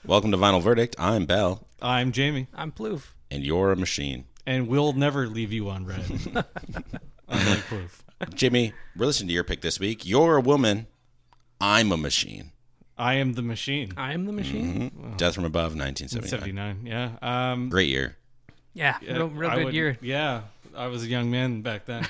Welcome to Vinyl Verdict. I'm Bell. I'm Jamie. I'm Plouffe. And you're a machine. And we'll never leave you on red. Unlike Plouffe. Jimmy, we're listening to your pick this week. You're a woman. I'm a machine. I am the machine. I am the machine. Mm-hmm. Oh. Death from Above, 1979. 79, yeah. Great year. Yeah, real good year. Yeah, I was a young man back then.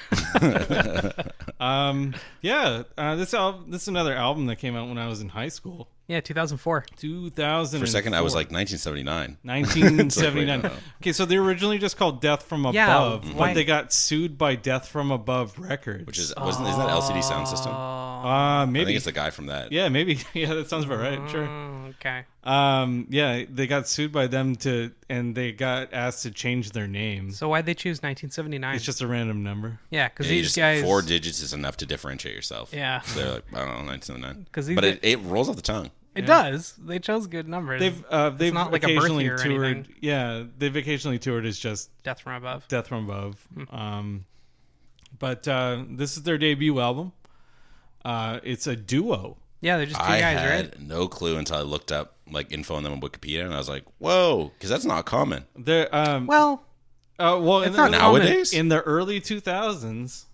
This is another album that came out when I was in high school. Yeah, 2004. 2004. For a second, I was like 1979. 1979. Okay, so they were originally just called Death from Above, why- but they got sued by Death from Above Records. Which isn't that LCD Sound System? Maybe. I think it's the guy from that. Yeah, maybe. Yeah, that sounds about right. Sure. Okay. They got sued by them and they got asked to change their name. So why'd they choose 1979? It's just a random number. Yeah, because Yeah, these guys... 4 digits is enough to differentiate yourself. Yeah. So they're like, I don't know, 1979. But it rolls off the tongue. It does. They chose good numbers. They've not like a birth occasionally year or toured. anything. Yeah, they've occasionally toured as just Death from Above. Death from Above. But this is their debut album. It's a duo. Yeah, they're just two I guys, had right? no clue until I looked up like info on them on Wikipedia, and I was like, "Whoa," because that's not common. They're Well, in not nowadays. in the early 2000s,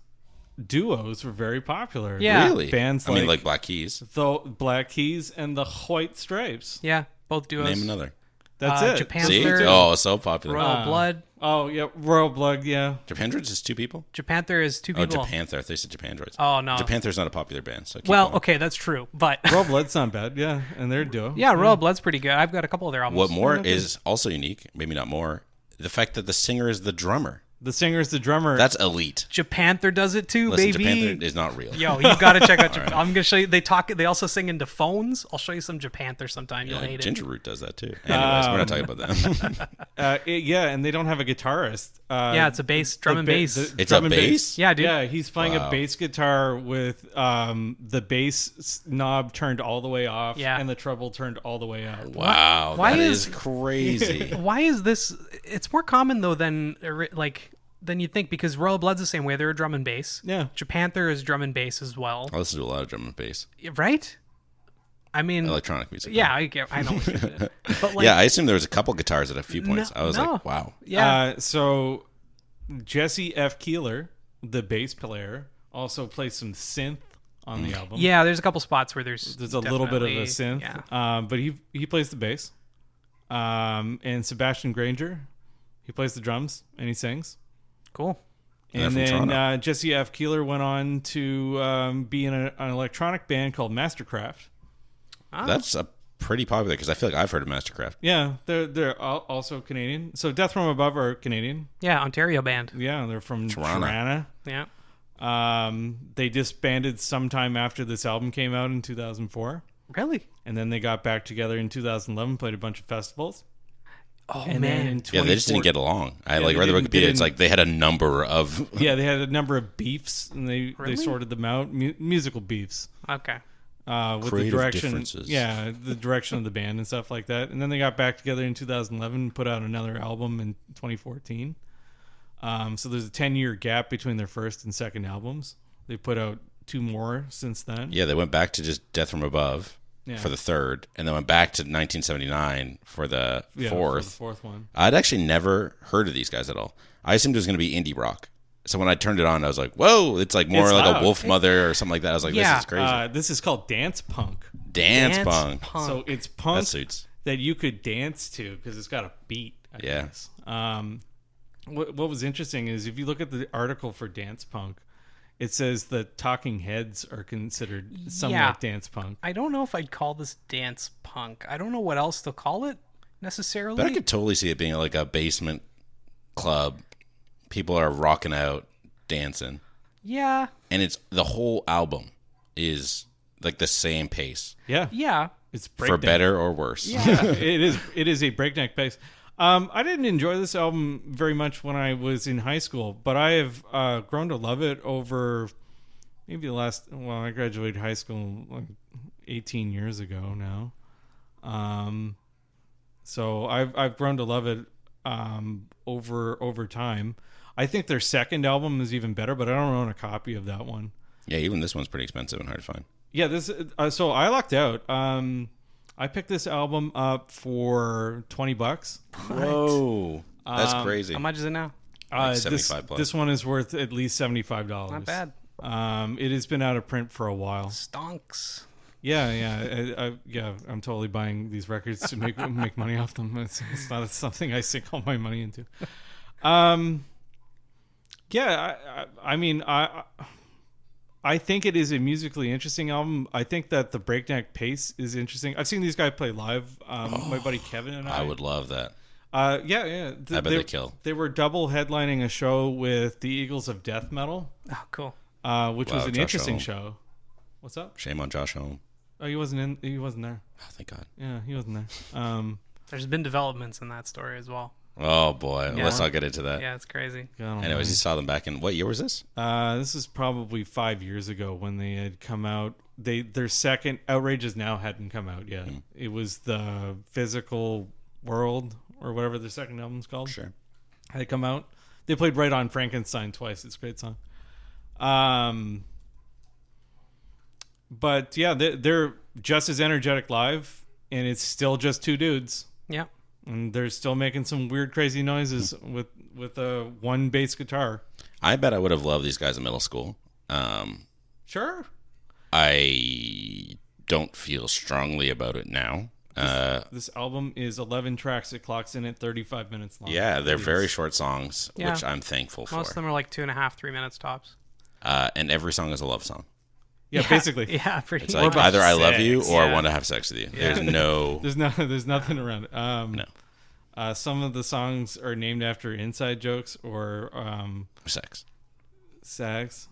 duos were very popular. Yeah. Really? Bands I mean, like Black Keys. the Black Keys and the White Stripes. yeah, both duos. Name another. That's it. Japan See? Panther, Oh, so popular. Royal Blood. Oh yeah, Royal Blood. Yeah. Japandroids is 2 people? Japanther is two Oh, people. Japanther. I thought you said Japandroids. Oh, no. Japanther's not a popular band. So keep Well, going. okay, that's true. But Royal Blood's not bad. Yeah, and they're a duo. yeah, Royal Blood's pretty good. I've got a couple of their albums. What more is also unique, maybe not more, the fact that the singer is the drummer. The singer's the drummer. That's elite. Japanther does it too, Listen, baby. Japanther is not real. Yo, you gotta check out. I'm gonna show you. They also sing into phones. I'll show you some Japanther sometime. You'll hate it. Ginger Root does that too. Anyways, we're not talking about them. and they don't have a guitarist. Yeah, it's a bass, drum and bass. It's drum a and bass? Yeah, dude. Yeah, he's playing a bass guitar with the bass knob turned all the way off and the treble turned all the way up. Wow, Why that is- is crazy. Why is this? It's more common though than you'd think, because Royal Blood's the same way. They're a drum and bass. Yeah. Japanther is drum and bass as well. I listen to a lot of drum and bass, Right? I mean, electronic music. yeah, I know what you did. But like, Yeah, I assume there was a couple guitars at a few points. I was no. like, wow. yeah. So Jesse F. Keeler, the bass player, also plays some synth on the album. Yeah, there's a couple spots where there's There's a little bit of a definitely- synth. Yeah. But he plays the bass. And Sebastien Grainger, he plays the drums and he sings. Cool. And And they're from then Toronto. Jesse F. Keeler went on to be in an electronic band called Mastercraft. That's a pretty popular because I feel like I've heard of Mastercraft. Yeah, they're also Canadian. So Death from Above are Canadian. Yeah, Ontario band. Yeah, they're from Toronto. Toronto. Yeah. They disbanded sometime after this album came out in 2004. Really? And then they got back together in 2011, played a bunch of festivals. Oh And then in man. Yeah, they just didn't 2014 get along. I Yeah, like they read the didn't- they Wikipedia. It's didn't- like they had a number of. Yeah, they had a number of beefs, and they Really? sorted them out. Musical beefs. Okay. With Creative the direction, differences. yeah, the direction of the band and stuff like that. And then they got back together in 2011 and put out another album in 2014. So there's a 10-year gap between their first and second albums. They put out 2 more since then. Yeah, they went back to just Death from Above Yeah. for the third, and then went back to 1979 for the Yeah, fourth. For the fourth one. I'd actually never heard of these guys at all. I assumed it was going to be indie rock. So when I turned it on, I was like, "Whoa!" It's like more It's like loud. a Wolf Mother or something like that. I was like, Yeah. "This is crazy." This is called dance punk. Dance punk. So it's That punk suits. that you could dance to because it's got a beat. I Yeah. guess. What was interesting is if you look at the article for dance punk, it says that Talking Heads are considered somewhat Yeah. dance punk. I don't know if I'd call this dance punk. I don't know what else to call it necessarily. But I could totally see it being like a basement club. People are rocking out, dancing, Yeah. and it's the whole album is like the same pace Yeah, Yeah. it's for breakneck. better or worse. Yeah, it is. It is a breakneck pace. I didn't enjoy this album very much when I was in high school, but I have grown to love it over maybe the last. Well, I graduated high school like 18 years ago now. So I've grown to love it over time. I think their second album is even better, but I don't own a copy of that one. Yeah, even this one's pretty expensive and hard to find. Yeah, this. So I lucked out. I picked this album up for $20. Whoa, that's crazy. How much is it now? Like 75 plus. This one is worth at least $75. Not bad. It has been out of print for a while. Stonks. Yeah. I'm totally buying these records to make money off them. It's not something I sink all my money into. I think it is a musically interesting album. I think that the breakneck pace is interesting. I've seen these guys play live. My buddy Kevin and I would love that. I bet they kill. They were double headlining a show with the Eagles of Death Metal. Oh, cool. Which was an interesting show. What's up? Shame on Josh Homme. Oh, he wasn't there. Oh, thank God. Yeah, he wasn't there. There's been developments in that story as well. Oh boy, Yeah. let's not get into that. Yeah, it's crazy. Anyways, you saw them back in what year was this? This is probably 5 years ago when they had come out. Their second Outrageous Now hadn't come out yet. It was the Physical World or whatever their second album's called. Sure. Had come out. They played Right on Frankenstein twice. It's a great song. But yeah, they're just as energetic live, and it's still just two dudes. Yeah. And they're still making some weird, crazy noises with a one bass guitar. I bet I would have loved these guys in middle school. Sure. I don't feel strongly about it now. This album is 11 tracks. It clocks in at 35 minutes long. Yeah, they're very short songs, Yeah. which I'm thankful for. Most of them are like 2.5, 3 minutes tops. And every song is a love song. Yeah, basically. Yeah, pretty It's much. like either I love you or I Yeah. want to have sex with you. There's no... There's nothing around it. No. Some of the songs are named after inside jokes or sex. sex.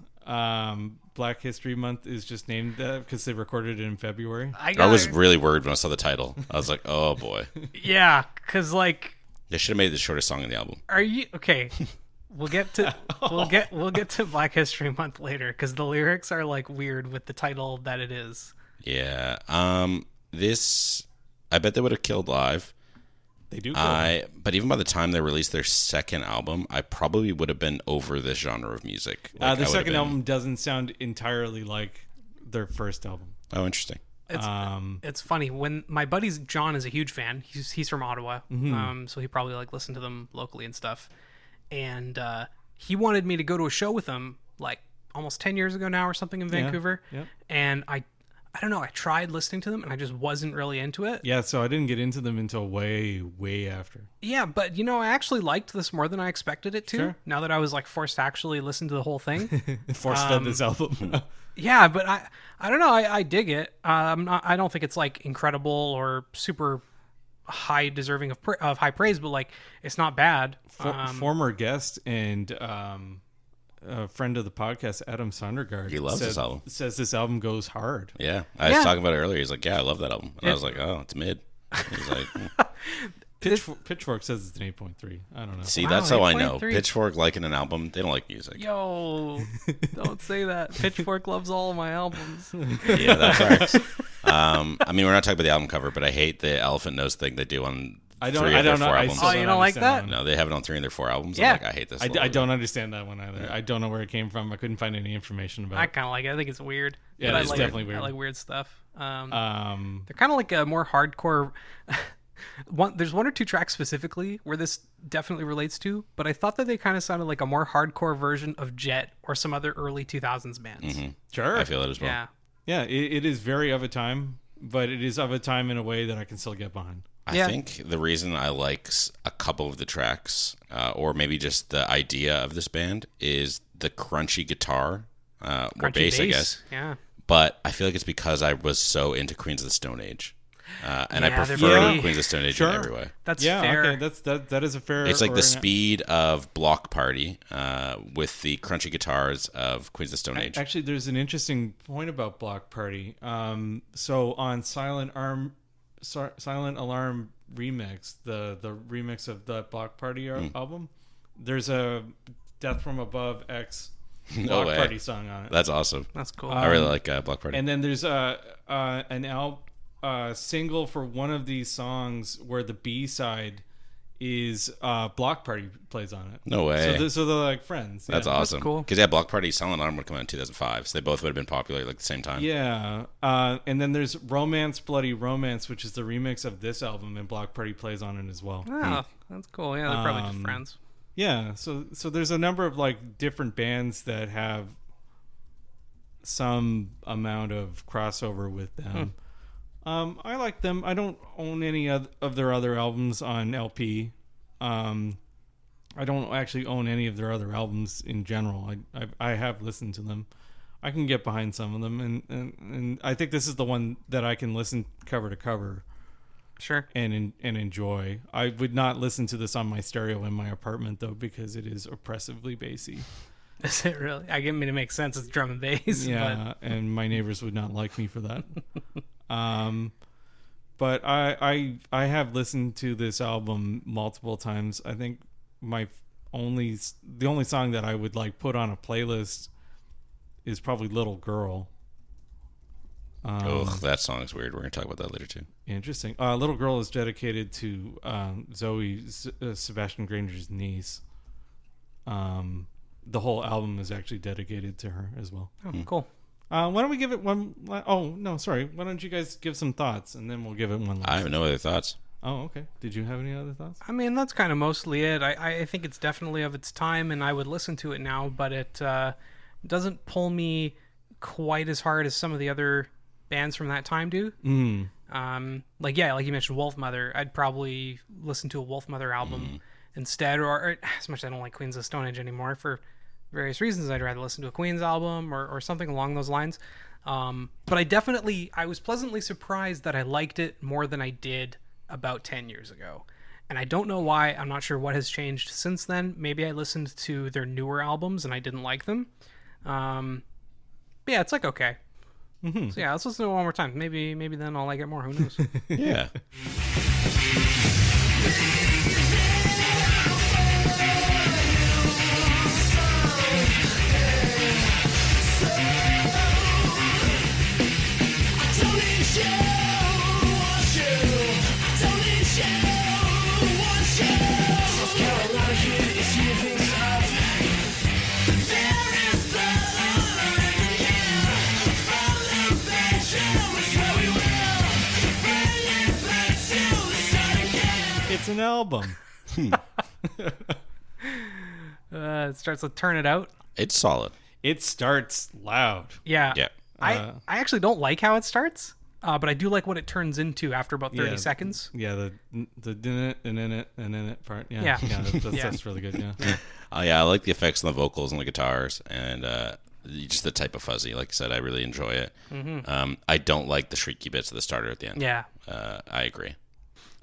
Black History Month is just named that because they recorded it in February. I was really worried when I saw the title. I was like, oh boy. Yeah, because like... They should have made it the shortest song in the album. Are you... Okay. We'll get to we'll get to Black History Month later because the lyrics are like weird with the title that it is. Yeah. This, I bet they would have killed live. They do. But even by the time they released their second album, I probably would have been over this genre of music. Like, their second album doesn't sound entirely like their first album. Oh, interesting. It's funny when my buddy's John is a huge fan. He's from Ottawa, so he probably like listened to them locally and stuff. And he wanted me to go to a show with him like almost 10 years ago now or something in Vancouver. Yeah. And I don't know. I tried listening to them and I just wasn't really into it. Yeah, so I didn't get into them until way, way after. Yeah, but I actually liked this more than I expected it to. Sure. Now that I was like forced to actually listen to the whole thing. Force-fed this album. Yeah, but I don't know. I dig it. I don't think it's like incredible or super high deserving of high praise, but like it's not bad. Former guest and a friend of the podcast, Adam Sondergaard, He loves this album. Says this album goes hard. Yeah. I was talking about it earlier. He's like, yeah, I love that album. And I was like, oh, it's mid. He's like, Pitchfork says it's an 8.3. I don't know. see, Wow, that's how I know. 8.3. Pitchfork liking an album, they don't like music. Yo, don't say that. Pitchfork loves all of my albums. Yeah, that's right. I mean, we're not talking about the album cover, but I hate the elephant nose thing they do on I three of their four I albums. still Oh, you don't like understand that? one. No, they have it on 3 of their 4 albums. Yeah. I'm like, I hate this. I don't understand that one either. I don't know where it came from. I couldn't find any information about I it. kind of like it. I think it's weird. Yeah, But it's I like, definitely weird. I like weird stuff. They're Um, kind of like a more hardcore. There's one or two tracks specifically where this definitely relates to, but I thought that they kind of sounded like a more hardcore version of Jet or some other early 2000s bands. sure. I feel it as well. Yeah. Yeah, it is very of a time, but it is of a time in a way that I can still get behind. I think the reason I like a couple of the tracks, or maybe just the idea of this band, is the crunchy guitar, or Crunchy bass, I guess. Yeah. But I feel like it's because I was so into Queens of the Stone Age. And I Yeah, they're prefer very- Queens of the Stone Age Sure. in every way. That's Yeah, fair. okay, that is a fair. It's like or the an- speed of Bloc Party with the crunchy guitars of Queens of the Stone Age. Actually, there's an interesting point about Block Party. So on Silent Alarm remix, the remix of the Block Party album, there's a Death from Above X No Block way. Party song on it. That's awesome. That's cool. I really like Bloc Party. And then there's an single for one of these songs where the B side is Block Party plays on it. No way. So they're like friends. That's yeah. awesome. cool. Because Block Party Silent Autumn would come out in 2005, so they both would have been popular like the same time. Yeah. And then there's Romance Bloody Romance, which is the remix of this album, and Block Party plays on it as well. Oh, that's cool. Yeah, they're probably just friends. Yeah. So there's a number of like different bands that have some amount of crossover with them. I like them. I don't own any of their other albums on LP. I don't actually own any of their other albums in general. I have listened to them. I can get behind some of them, and I think this is the one that I can listen cover to cover. Sure. And enjoy. I would not listen to this on my stereo in my apartment though, because it is oppressively bassy. Is it really? I mean, it makes sense. It's drum and bass. Yeah, and my neighbors would not like me for that. But I have listened to this album multiple times. I think the only song that I would like put on a playlist is probably Little Girl. That song's weird. We're gonna talk about that later too. Interesting. Little Girl is dedicated to Zoe, Sebastien Grainger's niece. The whole album is actually dedicated to her as well. Oh, cool. Why don't we give it one? Oh no, sorry. Why don't you guys give some thoughts, and then we'll give it one last. I have no other thoughts. Oh, okay. Did you have any other thoughts? I mean, that's kind of mostly it. I think it's definitely of its time, and I would listen to it now, but it doesn't pull me quite as hard as some of the other bands from that time do. Like you mentioned Wolf Mother. I'd probably listen to a Wolf Mother album instead, or as much as I don't like Queens of Stone Age anymore for various reasons, I'd rather listen to a Queens album or something along those lines. But I was pleasantly surprised that I liked it more than I did about 10 years ago. And I don't know why. I'm not sure what has changed since then. Maybe I listened to their newer albums and I didn't like them. But yeah, it's like okay. So yeah, let's listen to it one more time. Maybe then I'll like it more. Who knows? Yeah. It's an album. It starts with Turn It Out. It's solid. It starts loud. Yeah. Yeah. I actually don't like how it starts, but I do like what it turns into after about 30 seconds. Yeah, the din it and in it and in it part. Yeah, Yeah. that's really good. Yeah. I like the effects on the vocals and the guitars, and just the type of fuzzy. Like I said, I really enjoy it. I don't like the shrieky bits of the starter at the end. Yeah. I agree.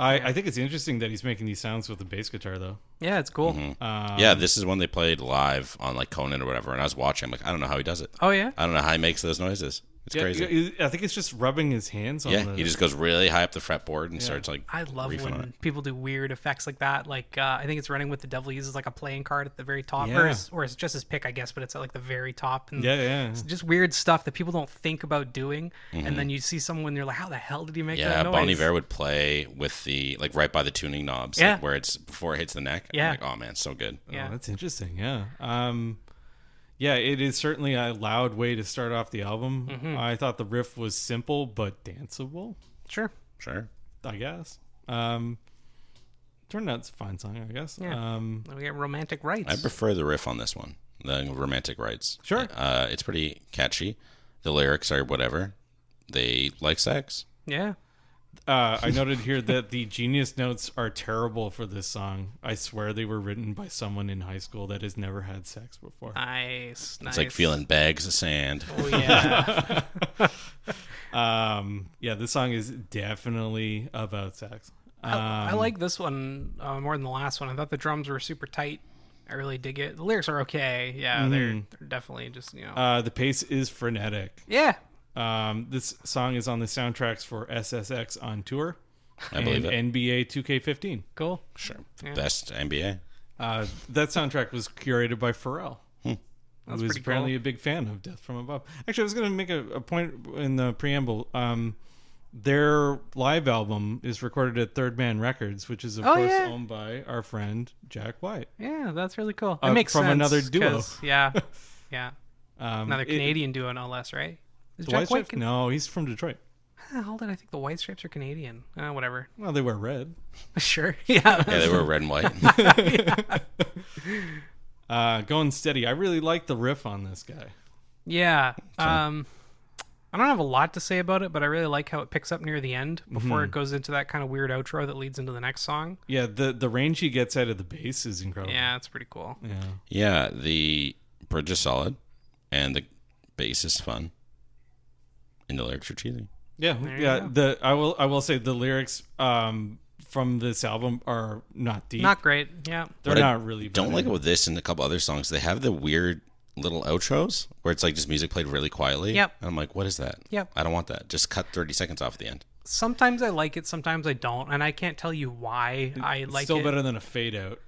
I think it's interesting that he's making these sounds with the bass guitar though. Yeah, it's cool. Yeah, this is when they played live on like Conan or whatever, and I was watching. I'm like, I don't know how he does it. Oh yeah. I don't know how he makes those noises. It's crazy. I think it's just rubbing his hands on Yeah, he just goes really high up the fretboard and starts like. I love riffing on when it. people do weird effects like that. Like I think it's Running with the Devil uses like a playing card at the very top, Yeah. or it's just his pick, I guess, but it's at like the very top. And Yeah. it's just weird stuff that people don't think about doing, and then you see someone, you're like, how the hell did he make that Yeah, noise? Bon Iver would play with the like right by the tuning knobs, Yeah. like, where it's before it hits the neck. Yeah. I'm like, oh man, it's so good. Yeah. Oh, that's interesting. Yeah. Yeah, it is certainly a loud way to start off the album. I thought the riff was simple but danceable, Sure. Sure. I guess. Turned out it's a fine song, I guess. Yeah. Then we get Romantic Rights. I prefer the riff on this one, the Romantic Rights. Sure. It's pretty catchy. The lyrics are whatever. They like sex. Yeah. I noted here that the genius notes are terrible for this song. I swear they were written by someone in high school that has never had sex before. Nice. It's like feeling bags of sand. Oh yeah. Yeah, this song is definitely about sex. I like this one more than the last one. I thought the drums were super tight. I really dig it. The lyrics are okay. Yeah, they're definitely just, The pace is frenetic. Yeah. This song is on the soundtracks for SSX on Tour I believe it. NBA 2K15. Cool. Sure. Yeah. Best NBA. That soundtrack was curated by Pharrell, who was pretty apparently cool. a big fan of Death from Above. Actually, I was going to make a point in the preamble. their live album is recorded at Third Man Records, which is of course owned by our friend Jack White. Yeah, that's really cool. It makes from sense. another duo. 'Cause, yeah. Another Canadian duo, no less, right? Is The Jack White White Stripes? No, he's from Detroit. Hold on, I think the White Stripes are Canadian. Whatever. Well, they wear red. Sure. Yeah. Yeah, they were red and white. Going steady. I really like the riff on this guy. Yeah. I don't have a lot to say about it, but I really like how it picks up near the end before it goes into that kind of weird outro that leads into the next song. Yeah, the range he gets out of the bass is incredible. Yeah, it's pretty cool. Yeah. Yeah, the bridge is solid, and the bass is fun, and the lyrics are cheesy. Yeah, There you yeah. I will say the lyrics from this album are not deep. Not great. Yeah. They're What I not really. Don't better. like it with this and a couple other songs. They have the weird little outros where it's like just music played really quietly. Yep. And I'm like, what is that? Yep. I don't want that. Just cut 30 seconds off at the end. Sometimes I like it, sometimes I don't, and I can't tell you why I like Still it. better than a fade out.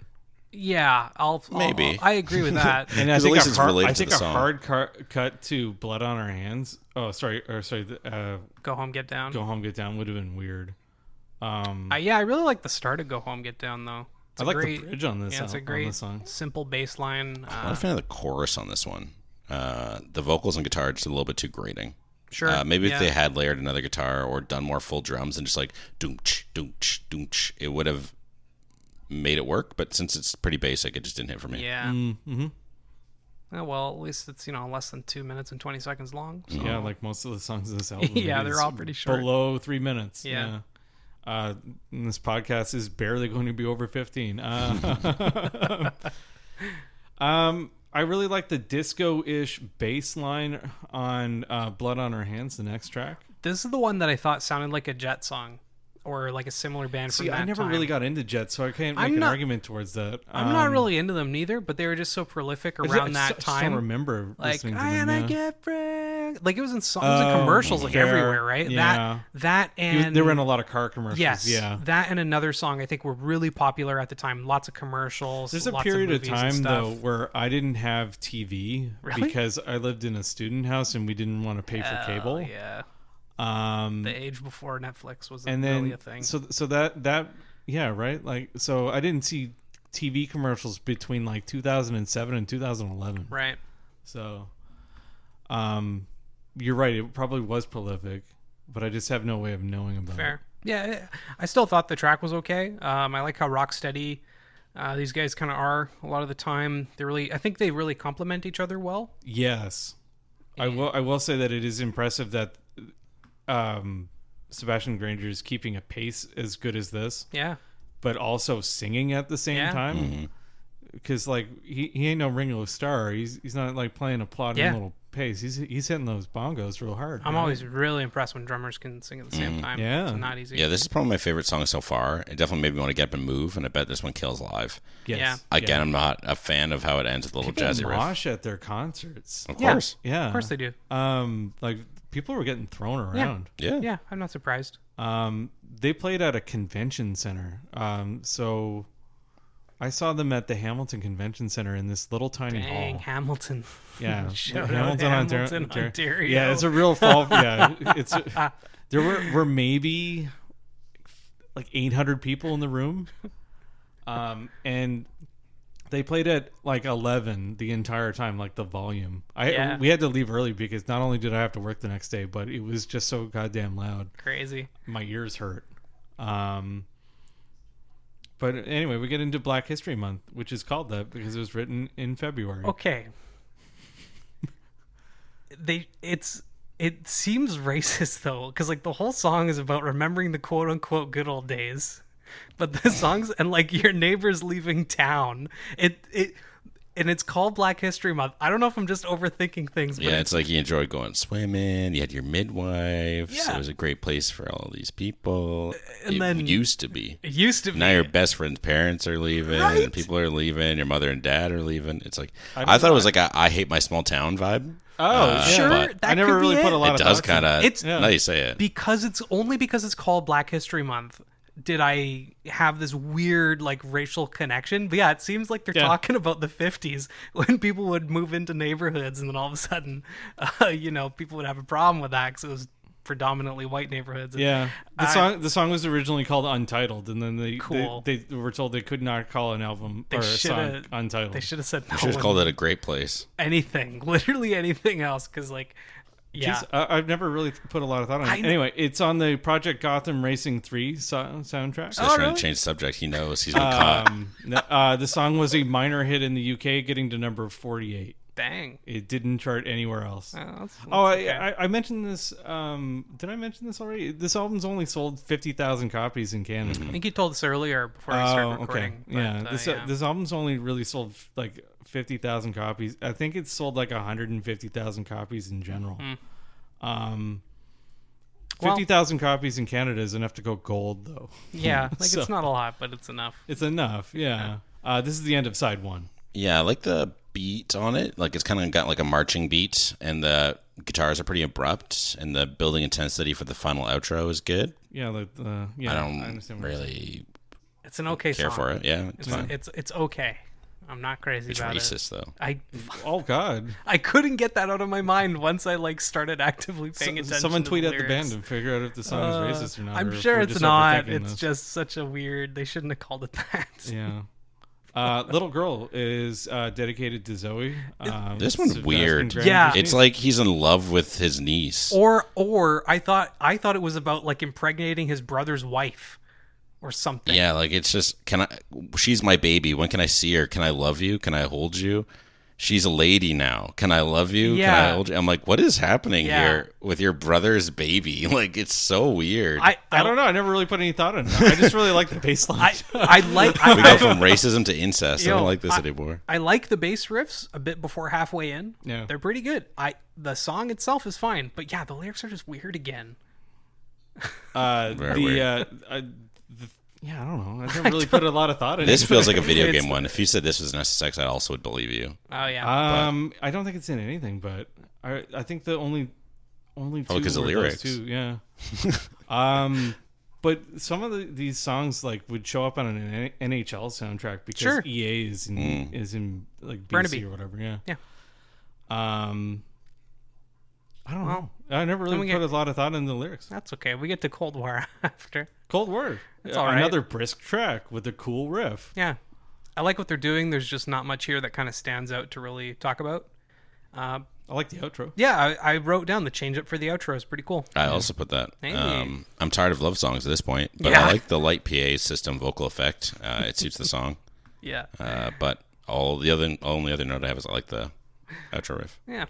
Yeah, Maybe. I agree with that. And I 'Cause at think least a it's hard, related I to think the a song. hard cut to Blood on Our Hands. Oh, sorry. Go Home, Get Down. Go Home, Get Down would have been weird. Yeah, I really like the start of Go Home, Get Down, though. It's I a like great, the bridge on this. Yeah, it's a on great, this song. simple bass line. I'm not a fan of the chorus on this one. The vocals and guitar are just a little bit too grating. Sure. Maybe yeah. if they had layered another guitar or done more full drums and just like doonch, doonch, doonch, it would have made it work. But since it's pretty basic, it just didn't hit for me. Yeah. Mm-hmm. Oh, well, at least it's, less than 2 minutes and 20 seconds long. So. Yeah, like most of the songs of this album. Yeah, it they're is all pretty short. Below 3 minutes. Yeah. And this podcast is barely going to be over 15. I really like the disco-ish bass line on Blood on Our Hands, the next track. This is the one that I thought sounded like a Jet song or like a similar band from See, that I never time. really got into Jet, so I can't make I'm an not- argument towards that. I'm not really into them neither, but they were just so prolific around that I just time. don't remember Like, listening to and them. I get break. Like it was in songs and commercials like fair. everywhere, right? Yeah. That and They were in a lot of car commercials. yes, Yeah. that and another song I think were really popular at the time. Lots of commercials. There's a lots period of movies and time stuff. though where I didn't have TV Really? because I lived in a student house and we didn't want to pay for cable. Yeah, the age before Netflix was And then really a thing. so that yeah, right? Like so I didn't see TV commercials between like 2007 and 2011. Right. So you're right, it probably was prolific, but I just have no way of knowing about Fair. Yeah, I still thought the track was okay. I like how rock steady these guys kind of are a lot of the time. I think they really complement each other well. it. Yes. I will say that it is impressive that Sebastien Grainger is keeping a pace as good as this, Yeah. but also singing at the same Yeah. time. Because like he ain't no Ringo Starr. He's not like playing a plodding Yeah. little pace. He's hitting those bongos real hard. I'm right? always really impressed when drummers can sing at the same time. Yeah. It's not easy. Yeah, this is probably my favorite song so far. It definitely made me want to get up and move, and I bet this one kills live. Yes. Yeah. Again, I'm not a fan of how it ends with a little People jazzy riff. mosh at their concerts. Of Yeah. course. Yeah, Of course they do. Like people were getting thrown around. Yeah. Yeah, I'm not surprised. They played at a convention center. So I saw them at the Hamilton Convention Center in this little tiny Dang, hall. Hamilton. Yeah, Shout out Hamilton, Ontario. Yeah, it's a real fall. Yeah, there were maybe like 800 people in the room, and they played at like 11 the entire time, like the volume. Yeah. We had to leave early because not only did I have to work the next day, but it was just so goddamn loud. Crazy. My ears hurt. But anyway, we get into Black History Month, which is called that because it was written in February. Okay. It seems racist though, because like the whole song is about remembering the quote unquote good old days, but the songs and like your neighbors leaving town. And it's called Black History Month. I don't know if I'm just overthinking things, but Yeah, it's like you enjoyed going swimming. You had your midwives. Yeah. It was a great place for all these people. And it then- used to be. it used to be. Now your best friend's parents are leaving. Right? And people are leaving. Your mother and dad are leaving. It's like I I thought it was like a I hate my small town vibe. Oh, Sure, but that I never could be really put it. a lot It of does thoughts in kind of. It's- Now you say it. because it's called Black History Month. Did I have this weird like racial connection? But yeah, it seems like they're Yeah. talking about the 50s when people would move into neighborhoods and then all of a sudden, people would have a problem with that because it was predominantly white neighborhoods. Yeah, the song was originally called Untitled, and then they were told they could not call an album or a song Untitled. They should have said no. Should have called it A Great Place. Anything, literally anything else, because like, yeah, jeez, I've never really put a lot of thought on it. Anyway, it's on the Project Gotham Racing 3 soundtrack. So he's trying to change the subject. He knows he's been caught. The song was a minor hit in the UK, getting to number 48. Dang. It didn't chart anywhere else. That's okay. I mentioned this. Did I mention this already? This album's only sold 50,000 copies in Canada. I think you told us earlier before we started recording. Okay. But, this album's only really sold like 50,000 copies. I think it's sold like 150,000 copies in general. 50,000 copies in Canada is enough to go gold, though. Yeah, like it's not a lot, but it's enough. It's enough, yeah. This is the end of side 1. Yeah, I like the beat on it. Like it's kind of got like a marching beat, and the guitars are pretty abrupt, and the building intensity for the final outro is good. Yeah, I don't really. It's an okay care song. for it. Yeah, it's fine. It's okay. I'm not crazy about it. It's racist though. Oh God! I couldn't get that out of my mind once I like started actively paying attention. Someone to tweet the at the band and figure out if the song is racist or not. I'm sure it's not. It's just such a weird. They shouldn't have called it that. Yeah. Little Girl is dedicated to Zoe. This one's weird. Grainger. Yeah, it's like he's in love with his niece. Or I thought it was about like impregnating his brother's wife. Or something. Yeah, like it's just, she's my baby. When can I see her? Can I love you? Can I hold you? She's a lady now. Can I love you? Yeah. Can I hold you? I'm like, what is happening here with your brother's baby? Like, it's so weird. I don't know. I never really put any thought into it. I just really like the bass line. We go from racism to incest. I don't like this anymore. I like the bass riffs a bit before halfway in. Yeah. They're pretty good. The song itself is fine. But yeah, the lyrics are just weird again. Weird. Yeah, I don't know. I never really put a lot of thought into it. This feels like a video game one. If you said this was an SSX, I also would believe you. Oh yeah. I don't think it's in anything, but I think the only two because of lyrics. Two, yeah. But some of these songs like would show up on an NHL soundtrack because EA is in like BC Burnaby or whatever. Yeah. Yeah. I don't know. I never really put a lot of thought into the lyrics. That's okay. We get to Cold War after. Cold War. That's all right. Another brisk track with a cool riff. Yeah. I like what they're doing. There's just not much here that kind of stands out to really talk about. I like the outro. Yeah, I wrote down the change up for the outro is pretty cool. I also put that. Hey. I'm tired of love songs at this point, but I like the light PA system vocal effect. It suits the song. Yeah. But only other note I have is I like the outro riff. Yeah.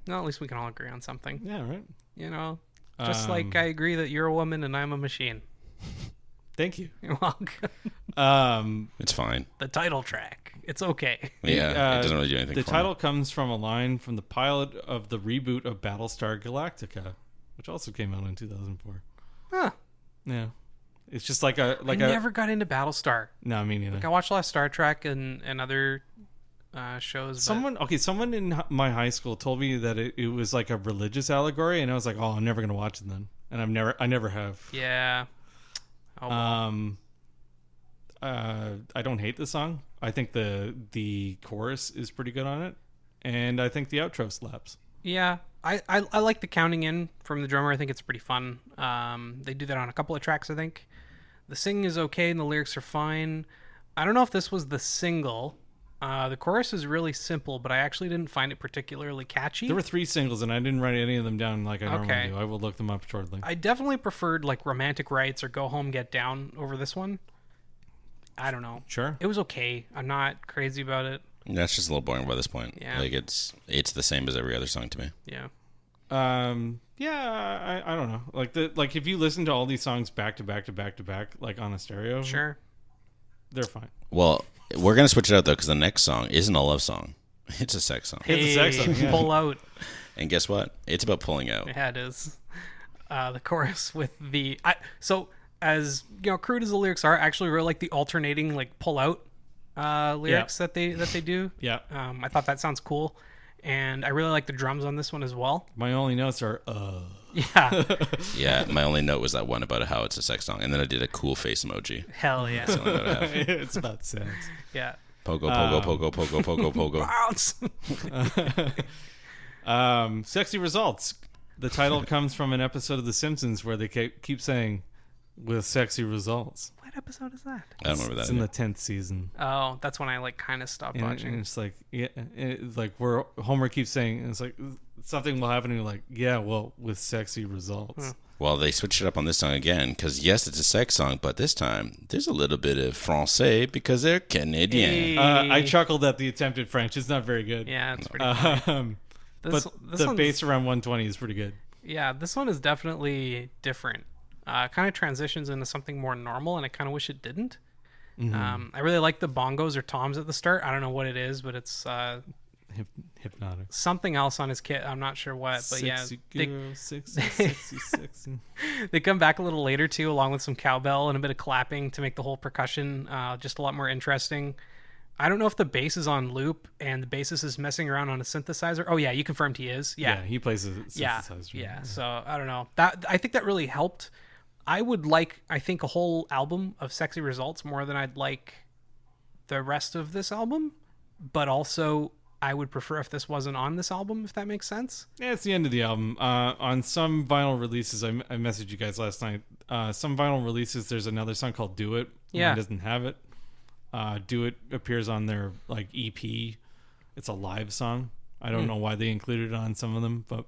No, at least we can all agree on something. Yeah, right. You know, just like I agree that you're a woman and I'm a machine. Thank you. You're welcome. It's fine. The title track. It's okay. Yeah, it doesn't really do anything. The title comes from a line from the pilot of the reboot of Battlestar Galactica, which also came out in 2004. Huh. Yeah. It's just I never got into Battlestar. No, me neither. Like I watched a lot of Star Trek and other shows. Someone in my high school told me that it was like a religious allegory, and I was like, oh, I'm never gonna watch it then, and I never have. Yeah. Oh, well. I don't hate the song. I think the chorus is pretty good on it, and I think the outro slaps. Yeah, I like the counting in from the drummer. I think it's pretty fun. They do that on a couple of tracks, I think. The singing is okay, and the lyrics are fine. I don't know if this was the single. The chorus is really simple, but I actually didn't find it particularly catchy. There were 3 singles, and I didn't write any of them down like I normally do. I will look them up shortly. I definitely preferred like Romantic Rights or Go Home Get Down over this one. I don't know. Sure. It was okay. I'm not crazy about it. That's just a little boring by this point. Yeah. Like it's the same as every other song to me. Yeah. Yeah, I don't know. Like if you listen to all these songs back to back to back to back, like on a stereo, sure, they're fine. Well, we're gonna switch it out though because the next song isn't a love song; it's a sex song. It's a sex song. Yeah. Pull out. And guess what? It's about pulling out. Yeah, it is. The chorus with the as you know, crude as the lyrics are, I actually really like the alternating like pull out lyrics that they do. Yeah. I thought that sounds cool, and I really like the drums on this one as well. My only notes are Yeah. Yeah, my only note was that one about how it's a sex song, and then I did a cool face emoji. Hell yeah. That's the only note I have. it's about sex. Yeah. Pogo, pogo, pogo, pogo, pogo, pogo. Bounce. Sexy results. The title comes from an episode of The Simpsons where they keep saying, with sexy results. What episode is that? I don't remember that. It's in the 10th season. Oh, that's when I like kind of stopped watching. And it's like, yeah, it's like where Homer keeps saying, it's like something will happen and you're like, yeah, well, with sexy results. Well, they switched it up on this song again because, yes, it's a sex song, but this time there's a little bit of Francais because they're Canadian. Hey. I chuckled at the attempted French. It's not very good. Yeah, it's pretty funny. But the bass around 120 is pretty good. Yeah, this one is definitely different. Kind of transitions into something more normal, and I kind of wish it didn't. I really like the bongos or toms at the start. I don't know what it is, but it's Hypnotic. something else on his kit. I'm not sure what, but Sexy yeah, girl, sexy. they come back a little later too, along with some cowbell and a bit of clapping to make the whole percussion just a lot more interesting. I don't know if the bass is on loop and the bassist is messing around on a synthesizer. Oh yeah, you confirmed he is. Yeah, He plays a synthesizer. Yeah. So I don't know. I think that really helped. I would like, I think, a whole album of Sexy Results more than I'd like the rest of this album. But also, I would prefer if this wasn't on this album, if that makes sense. Yeah, it's the end of the album. On some vinyl releases, I messaged you guys last night. Some vinyl releases, there's another song called "Do It." Yeah, Mine doesn't have it. "Do It" appears on their like EP. It's a live song. I don't know why they included it on some of them, but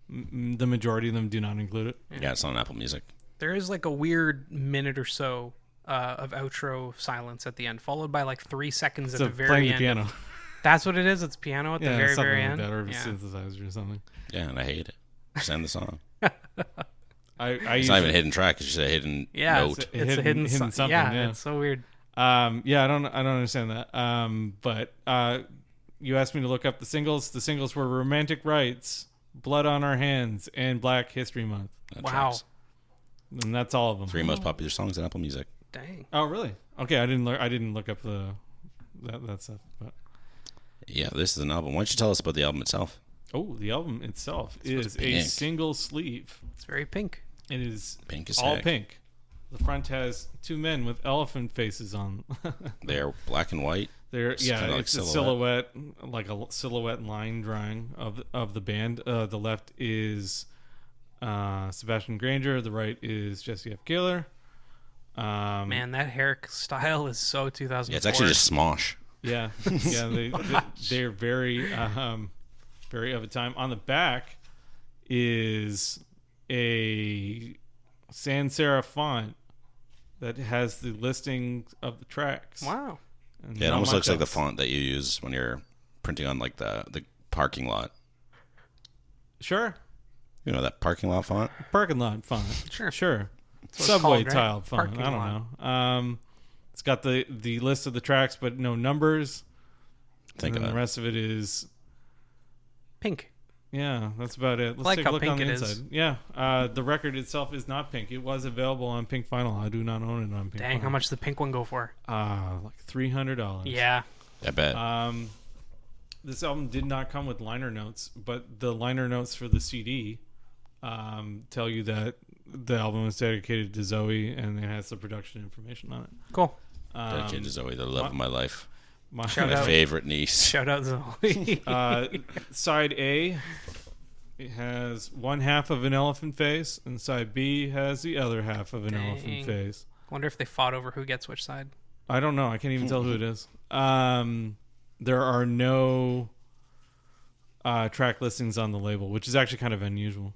the majority of them do not include it. Yeah, it's on Apple Music. There is like a weird minute or so of outro silence at the end, followed by like 3 seconds at the very playing end. the piano. That's what it is. It's piano at the very, something very like end. that, or a Yeah. synthesizer or something. Yeah, and I hate it. Just end the song. It's It's not even a hidden track. It's just a hidden note. It's a hidden something. Yeah, it's so weird. I don't understand that. But you asked me to look up the singles. The singles were "Romantic Rights," "Blood on Our Hands," and "Black History Month." That Wow. tracks. And that's all of them. 3 most popular songs on Apple Music. Dang. Oh, really? Okay, I didn't look up that stuff. But Yeah, this is an album. Why don't you tell us about the album itself? the album itself is a pink. single sleeve. It's very pink. It is Pink as all heck. pink. The front has 2 men with elephant faces on. They're black and white. It's kinda like a silhouette, like a silhouette line drawing of the band. The left is Sebastien Grainger. The right is Jesse F. Keeler. Man, that hairstyle is so 2004. Yeah, it's actually just Smosh. Yeah, they're very, very of a time. On the back is a sans serif font that has the listing of the tracks. Wow. And Yeah, it not almost much looks like the else. font that you use when you're printing on like the parking lot. Sure, You know that parking lot font? parking lot font. Sure. Sure. what it's Subway called, right? tile font. Parking I don't know. It's got the list of the tracks, but no numbers. Think And of then it. the rest of it is, Pink. yeah, that's about it. Let's Like take a how look on pink the it is. inside. Yeah, the record itself is not pink. It was available on Pink Vinyl. I do not own it on Pink Dang, Vinyl. how much does the pink one go for? Like $300. Yeah. I bet. This album did not come with liner notes, but the liner notes for the CD tell you that the album was dedicated to Zoe, and it has the production information on it. Cool. Dedicated to Zoe, the love of my life. Shout My out. favorite niece. Shout out Zoe. Side A, it has one half of an elephant face, and side B has the other half of an Dang. elephant face. Wonder if they fought over who gets which side. I don't know. I can't even tell who it is. There are no track listings on the label, which is actually kind of unusual.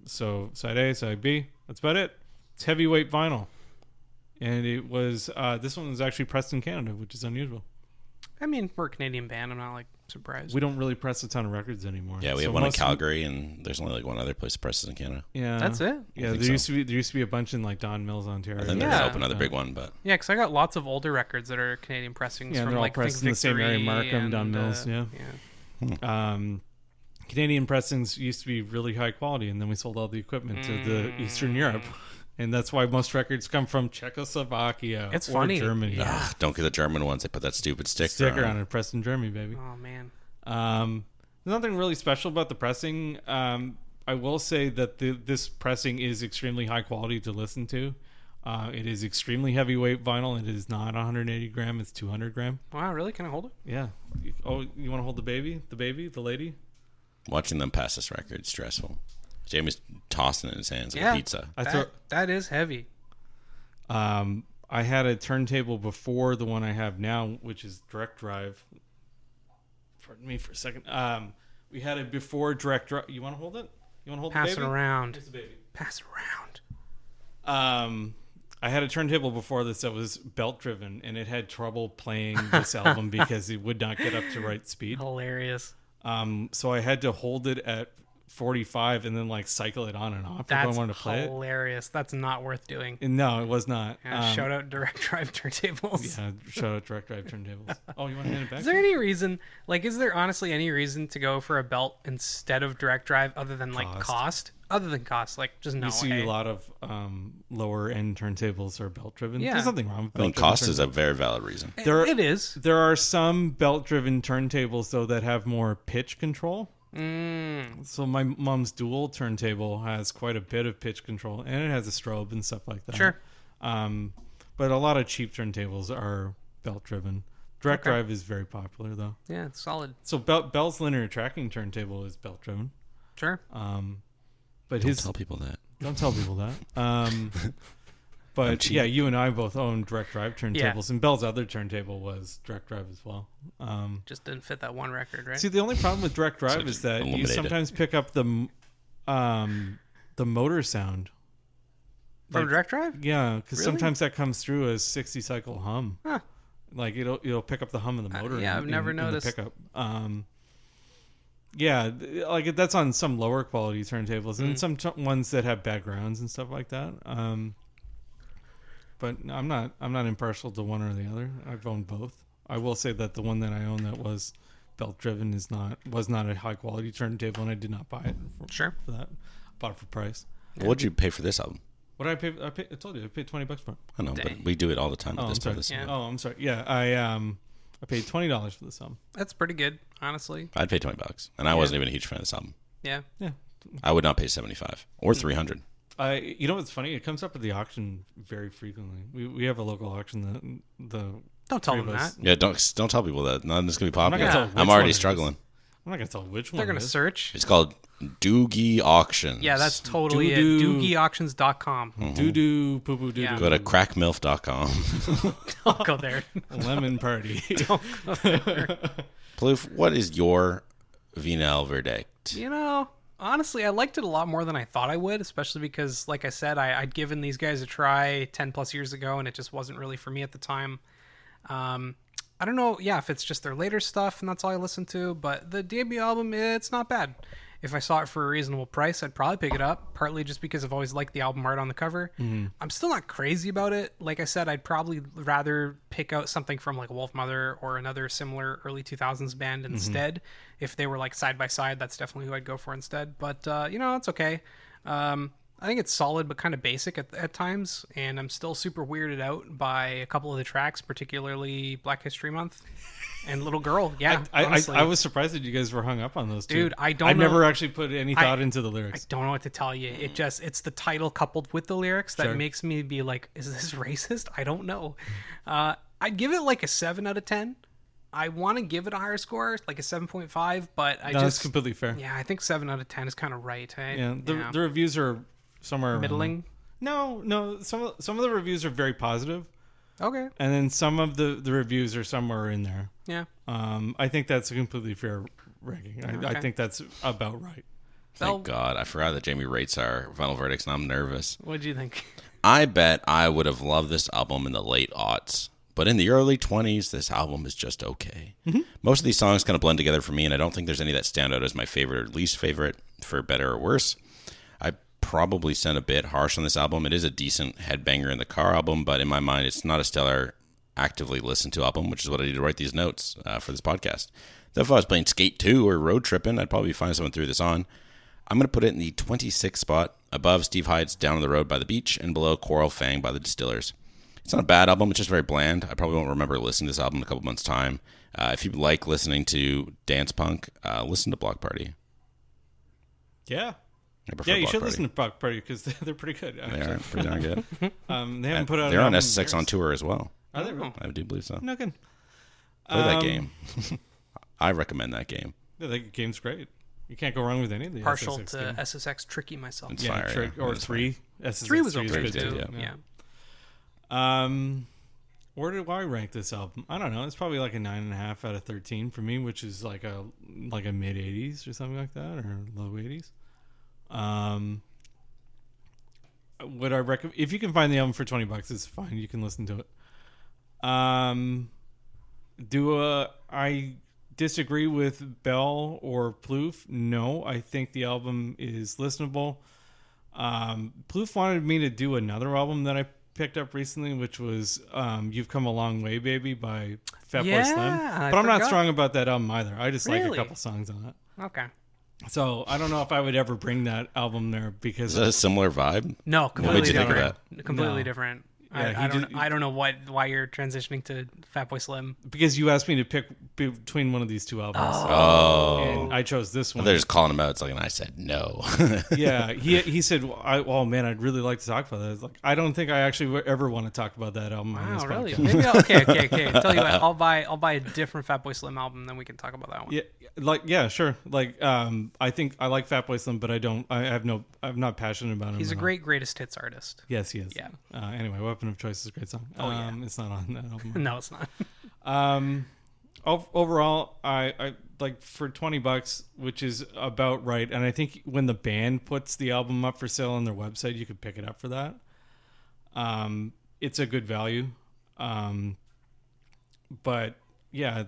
So side A, side B, that's about it. It's heavyweight vinyl. And it was, this one was actually pressed in Canada, which is unusual. I mean, we're a Canadian band. I'm not like surprised. We don't really press a ton of records anymore. Yeah, we have So one in most of- Calgary, and there's only like one other place that presses in Canada. Yeah. That's it. Yeah, think there so. used to be a bunch in like Don Mills, Ontario. I think they're Yeah. gonna open another big one, but Yeah, because I got lots of older records that are Canadian pressings Yeah, from they're all like pressed Think in the same area, Victory Markham, Don and, Mills, yeah. Canadian pressings used to be really high quality, and then we sold all the equipment to the Eastern Europe, and that's why most records come from Czechoslovakia It's or funny. Germany. Yeah. ugh, don't get the German ones. They put that stupid Sticker on it, pressed in Germany, baby. Oh man. There's nothing really special about the pressing. I will say that this pressing is extremely high quality to listen to. It is extremely heavyweight vinyl. It is not 180 gram. It's 200 gram. Wow, really? Can I hold it? Yeah. Oh, you want to hold the baby? The lady? Watching them pass this record is stressful. Jamie's tossing it in his hands like a pizza. That is heavy. I had a turntable before the one I have now, which is direct drive. Pardon me for a second. We had it before direct drive. You want to hold it? You want to hold Pass the baby? it around. Here's the baby. Pass it around. I had a turntable before this that was belt driven, and it had trouble playing this album because it would not get up to right speed. Hilarious. So I had to hold it at 45 and then like cycle it on and off if That's I wanted to play it. hilarious. That's not worth doing. No, it was not. Yeah, shout out direct drive turntables. Yeah, shout out direct drive turntables. Oh, you want to hand it back? Is there any reason, is there honestly any reason to go for a belt instead of direct drive other than cost? Other than cost, just no. You see a lot of lower end turntables are belt driven. Yeah. There's nothing wrong with I mean, belt-driven cost is a very valid reason. It is. There are some belt driven turntables though that have more pitch control. So my mom's dual turntable has quite a bit of pitch control, and it has a strobe and stuff like that. Sure. But a lot of cheap turntables are belt driven. Direct drive is very popular though. Yeah, it's solid. So Bell's linear tracking turntable is belt driven. Sure. But Don't tell people that. don't tell people that. But yeah, you and I both own direct drive turntables, and Bell's other turntable was direct drive as well. Just didn't fit that one record, right? See, the only problem with direct drive So is that you eliminate it. sometimes pick up the motor sound. From direct drive? Yeah, because Really? sometimes that comes through as 60 cycle hum. Huh. Like it'll pick up the hum of the motor. Yeah, I've never in the noticed. pickup. Yeah, like that's on some lower quality turntables and some ones that have backgrounds and stuff like that. But I'm not impartial to one or the other. I've owned both. I will say that the one that I own that was belt driven was not a high quality turntable, and I did not buy it Sure. for that. Bought it for price. What'd you pay for this album? What did I pay? I told you I paid $20 for it. I know, Dang. but we do it all the time at Oh, this I'm sorry. part of the Yeah. song. Oh, I'm sorry. Yeah, I paid $20 for this album. That's pretty good, honestly. I'd pay $20, and I wasn't even a huge fan of this album. Yeah. Yeah. I would not pay 75 or 300. You know what's funny? It comes up at the auction very frequently. We have a local auction. Don't tell Three them of us. that. Yeah, don't tell people that. None of this is gonna be popular. gonna tell which I'm one already it is. struggling. I'm not gonna tell which one. They're going it to is. search. It's called Doogie Auctions. Yeah, that's totally it. Doo-doo. DoogieAuctions.com. Doo doo poo poo doo Yeah. doo. Go to crackmilf.com. Don't go there. Lemon party. Plouffe, what is your Vinel verdict? You know, honestly, I liked it a lot more than I thought I would, especially because, like I said, I'd given these guys a try 10 plus years ago, and it just wasn't really for me at the time. I don't know, if it's just their later stuff and that's all I listen to, but the debut album, it's not bad. If I saw it for a reasonable price, I'd probably pick it up, partly just because I've always liked the album art on the cover. I'm still not crazy about it. Like I said, I'd probably rather pick out something from like Wolf Mother or another similar early 2000s band instead. If they were like side by side, that's definitely who I'd go for instead. But, it's okay. I think it's solid, but kind of basic at times. And I'm still super weirded out by a couple of the tracks, particularly Black History Month and Little Girl. Yeah, honestly. I was surprised that you guys were hung up on those two. Dude, I don't I've know- never actually put any thought into the I lyrics. don't know what to tell you. It's the title coupled with the lyrics that Sure. makes me be like, is this racist? I don't know. I'd give it like a 7 out of 10. I want to give it a higher score, like a 7.5, but That's completely fair. yeah, I think 7 out of 10 is kind of right. Hey? Yeah, the reviews are somewhere around Middling. there. No. Some of the reviews are very positive, Okay. and then some of the reviews are somewhere in there. Yeah. I think that's a completely fair ranking. I Okay. think that's about right. Thank God. I forgot that Jamie rates our final verdicts, and I'm nervous. What'd you think? I bet I would have loved this album in the late aughts. But in the early 20s, this album is just okay. Most of these songs kind of blend together for me, and I don't think there's any that stand out as my favorite or least favorite, for better or worse. I probably sound a bit harsh on this album. It is a decent headbanger in the car album, but in my mind, it's not a stellar, actively listened to album, which is what I did to write these notes for this podcast. Though if I was playing Skate 2 or road tripping, I'd probably find someone threw this on. I'm going to put it in the 26th spot, above Steve Hyde's Down on the Road by the Beach, and below Coral Fang by the Distillers. It's not a bad album. It's just very bland. I probably won't remember listening to this album in a couple months' time. If you like listening to dance punk, listen to Bloc Party. Yeah. I prefer Yeah, you Bloc should Party. listen to Bloc Party because they're pretty good. They Actually. are pretty darn good. They haven't put out. They're an on album in SSX on years. tour as well. Are they really? I do believe so. No good. Play that game. I recommend that game. Yeah, the game's great. You can't go wrong with any of the Partial SSX to games. SSX Tricky myself. It's Yeah, fire, or It's 3. SSX 3 was 3 is okay good too. too, Yeah. Where do I rank this album? I don't know. It's probably like a 9.5 out of 13 for me, which is like a mid 80s or something like that, or low 80s. Would I recommend? If you can find the album for $20, it's fine. You can listen to it. I disagree with Bell or Plouffe? No, I think the album is listenable. Plouffe wanted me to do another album that I picked up recently, which was You've Come a Long Way, Baby by Fatboy Slim. But I'm not strong about that album either. I just like a couple songs on it. Okay. So I don't know if I would ever bring that album there because Is that a similar vibe? No, completely you think of different. Completely No. different. Yeah, I don't know why you're transitioning to Fatboy Slim. because you asked me to pick between one of these two albums. Oh. And I chose this one. They're just calling him out. It's like, and I said no. Yeah, he said, "Oh man, I'd really like to talk about that." It's like, I don't think I actually ever want to talk about that album on this Wow, really? podcast. Maybe okay. Tell you what, I'll buy a different Fatboy Slim album, then we can talk about that one. Yeah, sure. Like, I think I like Fatboy Slim, but I'm not passionate about him. He's a at all. great greatest hits artist. Yes, he is. Yeah. Anyway, Weapon of Choice is a great song. yeah. It's not on that album. No, it's not. Overall, I like for $20, which is about right. And I think when the band puts the album up for sale on their website, you could pick it up for that. It's a good value. But yeah,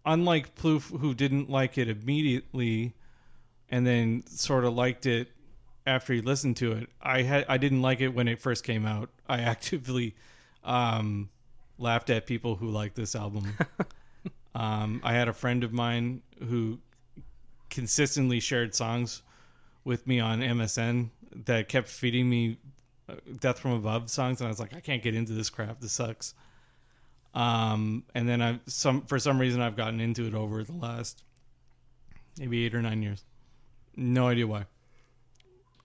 unlike Plouffe, who didn't like it immediately and then sort of liked it after he listened to it, I didn't like it when it first came out. I actively laughed at people who liked this album. I had a friend of mine who consistently shared songs with me on MSN that kept feeding me Death from Above songs, and I was like, I can't get into this crap. This sucks. And then for some reason I've gotten into it over the last maybe 8 or 9 years. No idea why.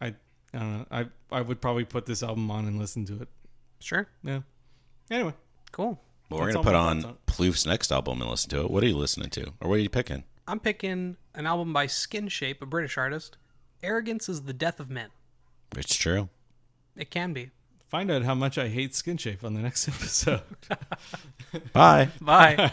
I don't know. I would probably put this album on and listen to it. Sure. Yeah. Anyway, Cool. Well, we're That's going to put all my on thoughts Plouffe's next album and listen to it. What are you listening to? Or what are you picking? I'm picking an album by Skin Shape, a British artist. Arrogance is the death of men. It's true. It can be. find out how much I hate Skin Shape on the next episode. Bye. Bye.